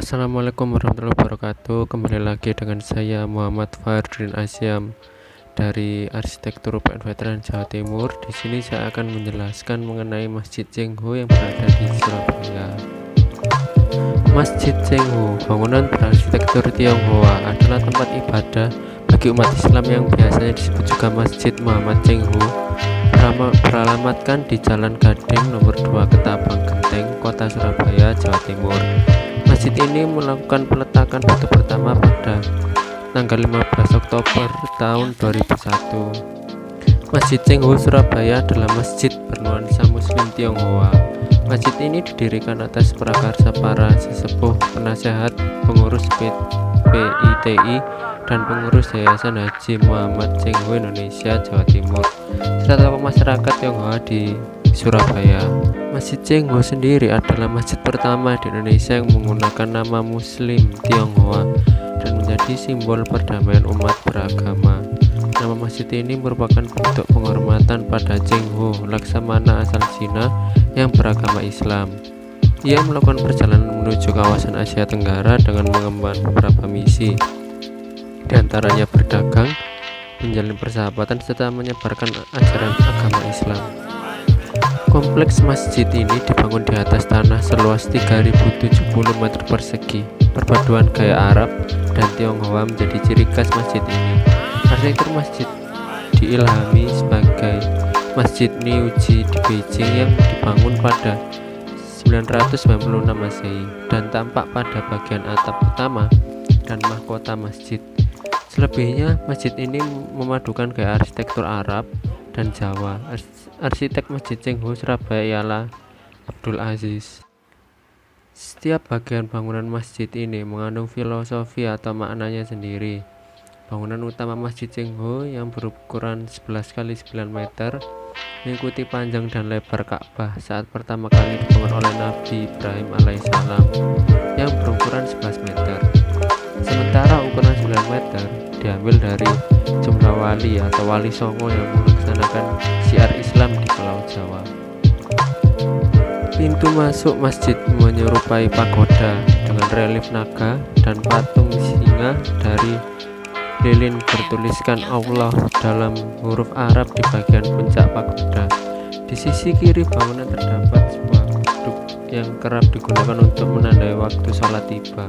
Assalamualaikum warahmatullahi wabarakatuh. Kembali lagi dengan saya Muhammad Fardrin Asyam dari Arsitektur UPN Veteran Jawa Timur. Di sini saya akan menjelaskan mengenai Masjid Cengho yang berada di Surabaya. Masjid Cengho, bangunan berarsitektur Tionghoa, adalah tempat ibadah bagi umat Islam yang biasanya disebut juga Masjid Muhammad Cengho. Beralamatkan di Jalan Gading nomor 2 Ketapang Genteng, Kota Surabaya, Jawa Timur. Masjid ini melakukan peletakan batu pertama pada tanggal 15 Oktober tahun 2001. Masjid Cengho Surabaya adalah masjid bernuansa Muslim Tionghoa. Masjid ini didirikan atas prakarsa para sesepuh, penasehat, pengurus PITI, dan pengurus Yayasan Haji Muhammad Cengho Indonesia Jawa Timur, serta tokoh masyarakat Tionghoa di Surabaya. Masjid Cengho sendiri adalah masjid pertama di Indonesia yang menggunakan nama Muslim Tionghoa dan menjadi simbol perdamaian umat beragama. Nama masjid ini merupakan bentuk penghormatan pada Cengho, laksamana asal Cina yang beragama Islam. Ia melakukan perjalanan menuju kawasan Asia Tenggara dengan mengemban beberapa misi, diantaranya berdagang, menjalin persahabatan, serta menyebarkan ajaran agama Islam. Kompleks masjid ini dibangun di atas tanah seluas 3.070 meter persegi. Perpaduan gaya Arab dan Tionghoa menjadi ciri khas masjid ini. Arsitektur masjid diilhami sebagai Masjid Niuji di Beijing yang dibangun pada 996 Masehi dan tampak pada bagian atap utama dan mahkota masjid. Selebihnya, masjid ini memadukan gaya arsitektur Arab dan Jawa. Arsitek Masjid Cengho Surabaya ialah Abdul Aziz. Setiap bagian bangunan masjid ini mengandung filosofi atau maknanya sendiri. Bangunan utama Masjid Cengho yang berukuran 11 x 9 meter mengikuti panjang dan lebar Ka'bah saat pertama kali dibangun oleh Nabi Ibrahim alaihissalam yang berukuran 11 meter. Sementara ukuran 9 meter diambil dari jumlah wali atau wali songo yang melaksanakan syiar Islam di Pulau Jawa. Pintu masuk masjid menyerupai pagoda dengan relief naga dan patung singa dari lilin bertuliskan Allah dalam huruf Arab di bagian puncak pagoda. Di sisi kiri bangunan terdapat sebuah duk yang kerap digunakan untuk menandai waktu sholat tiba.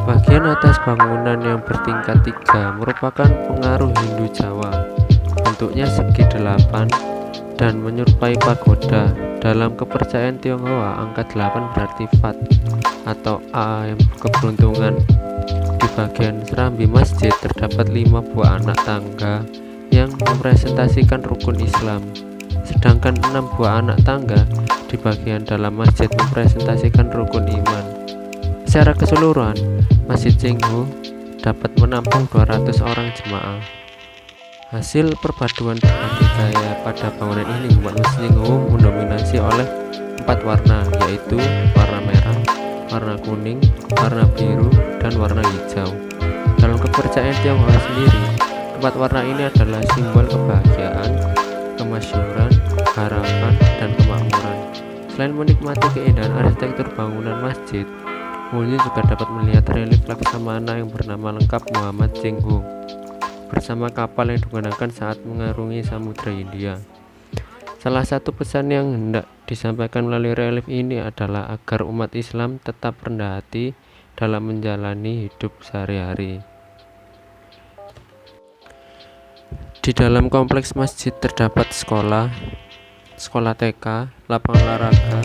Bagian atas bangunan yang bertingkat 3 merupakan pengaruh Hindu Jawa. Bentuknya segi 8 dan menyerupai pagoda. Dalam kepercayaan Tionghoa, angka 8 berarti Fat atau A yang keberuntungan. Di bagian serambi masjid terdapat 5 buah anak tangga yang merepresentasikan rukun Islam. Sedangkan 6 buah anak tangga di bagian dalam masjid merepresentasikan rukun iman. Secara keseluruhan, Masjid Cengho dapat menampung 200 orang jemaah. Hasil perpaduan berbagai gaya pada bangunan ini membuat Masjid Cengho mendominasi oleh 4 warna, yaitu warna merah, warna kuning, warna biru, dan warna hijau. Dalam kepercayaan Tionghoa sendiri, 4 warna ini adalah simbol kebahagiaan, kemasyhuran, harapan, dan kemakmuran. Selain menikmati keindahan arsitektur bangunan masjid, pengunjung juga dapat melihat relief laksamana yang bernama lengkap Muhammad Cengho bersama kapal yang digunakan saat mengarungi Samudra Hindia. Salah satu pesan yang hendak disampaikan melalui relief ini adalah agar umat Islam tetap rendah hati dalam menjalani hidup sehari-hari. Di dalam kompleks masjid terdapat sekolah TK, lapangan olahraga,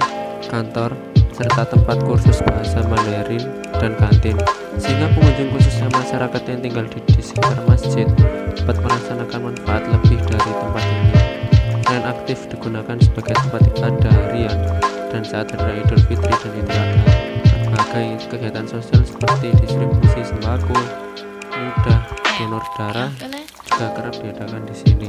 kantor, serta tempat kursus bahasa Mandarin dan kantin, sehingga pengunjung khususnya masyarakat yang tinggal di sekitar masjid dapat merasakan manfaat lebih dari tempat ini. Selain aktif digunakan sebagai tempat ibadah harian dan saat hari Idul Fitri dan Idul Adha, berbagai kegiatan sosial seperti distribusi sembako, mudah, donor darah juga kerap diadakan di sini.